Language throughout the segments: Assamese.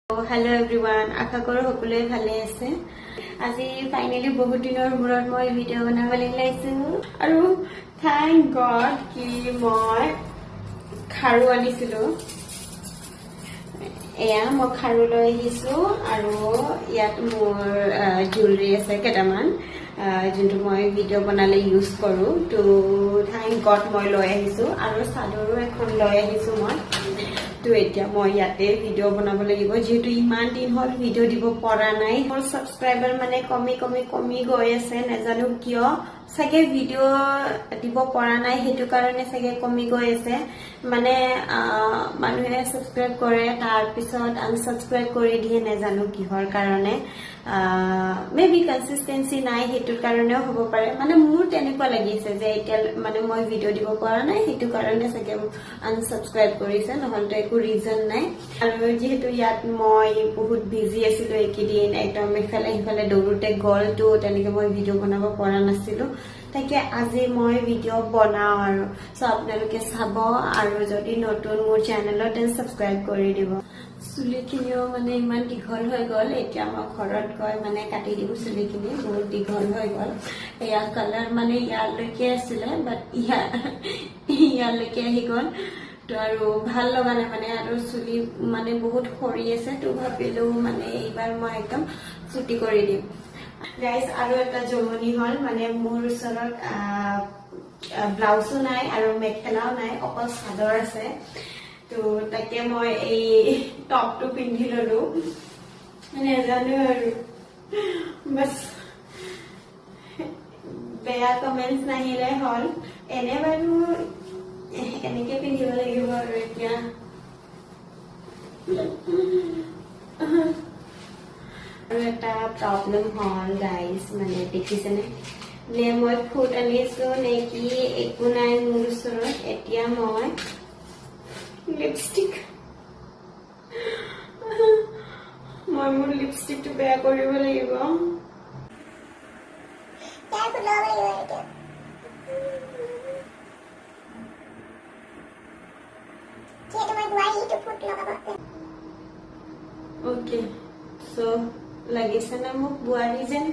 Hello everyone, আশা কৰো সকলোৱে ভালে আছে। আজি ফাইনালি বহুত দিনৰ মূৰত মই ভিডিঅ' বনাবলৈ ওলাইছো আৰু থ্যাংক গড কি মই খাৰু আনিছিলো। এয়া মই খাৰু লৈ আহিছো আৰু ইয়াত মোৰ জুৱেলাৰী আছে কেইটামান যোনটো মই ভিডিঅ' বনালে ইউজ কৰো। তো থ্যাংক গড মই লৈ আহিছো আৰু চাদৰো এখন লৈ আহিছো মই। তো এতিয়া মই ইয়াতে ভিডিঅ' বনাব লাগিব যেহেতু ইমান দিন হল ভিডিঅ' দিব পৰা নাই। মোৰ সাবস্ক্ৰাইবাৰ মানে কমি গৈ আছে, নাজানো কিয় চাগে ভিডিঅ' দিব পৰা নাই, সেইটো কাৰণে চাগে কমি গৈ আছে। মানে মানুহে সাবস্ক্ৰাইব কৰে তাৰ পিছত আনসাবস্ক্ৰাইব কৰি দিয়ে, নাজানো কিহৰ কাৰণে। মেবি কনসিস্টেন্সি নাই, সেইটো কাৰণেও হ'ব পাৰে। মানে মোৰ তেনেকুৱা লাগিছে যে এতিয়া মানে মই ভিডিঅ' দিব পৰা নাই, সেইটো কাৰণে চাগে আনসাবস্ক্ৰাইব কৰিছে, নহলে একো ৰিজন নাই। আৰু যেহেতু ইয়াত মই বহুত বিজি আছিলো এইকেইদিন, একদম ইফালে সিফালে দৌৰোতে গ'ল, তো তেনেকে মই ভিডিঅ' বনাব পৰা নাছিলো। তাকে আজি মই ভিডিঅ' বনাও আৰু আপোনালোকে চাব, আৰু যদি নতুন মোৰ চেনেলত তেন সাবস্ক্ৰাইব কৰি দিব। চুলিখিনিও মানে ইমান দীঘল হৈ গ'ল, এতিয়া মই ঘৰত গৈ মানে কাটি দিম। চুলিখিনি বহুত দীঘল হৈ গ'ল। এয়া কালাৰ মানে ইয়ালৈকে আছিলে, বাট ইয়ালৈকে আহি গ'ল। তো আৰু ভাল লগা নাই মানে, আৰু চুলি মানে বহুত সৰি আছে। তো ভাবিলো মানে এইবাৰ মই একদম চুটি কৰি দিম। গাইজ আৰু এটা জমনি হল, মানে মোৰ ওচৰত ব্লাউজো নাই আৰু মেখেলাও নাই, অকল চাদৰ আছে। তো তাকে মই এই টপটো পিন্ধি ললো, নাজানো আৰু বাস বেয়া কমেন্টস নাহিলে হল। এনে বাৰু এনেকে পিন্ধিব লাগিব আৰু এতিয়া। আৰু এটা প্ৰব্লেম হল গাইজ, মানে দেখিছেনে নে মই ফুট আনিছো নেকি, একো নাই মোৰ ওচৰত। এতিয়া মই লিপষ্টিক মই মোৰ লিপষ্টিকটো বেয়া কৰিব লাগিব। ওকে, সো লাগিছে না মোক বোৱাৰী যেন।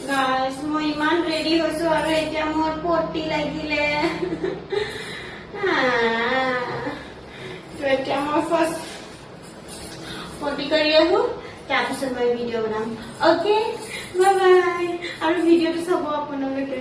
গাইজ মই ইমান ৰেডি হৈছো আৰু এতিয়া মোৰ পটি লাগিলে। তো এতিয়া মই ফাৰ্ষ্ট পটি কৰি আহো, তাৰপিছত মই ভিডিঅ' বনাম। Okay, bye bye. আৰু ভিডিঅ'টো চাব আপোনালোকে।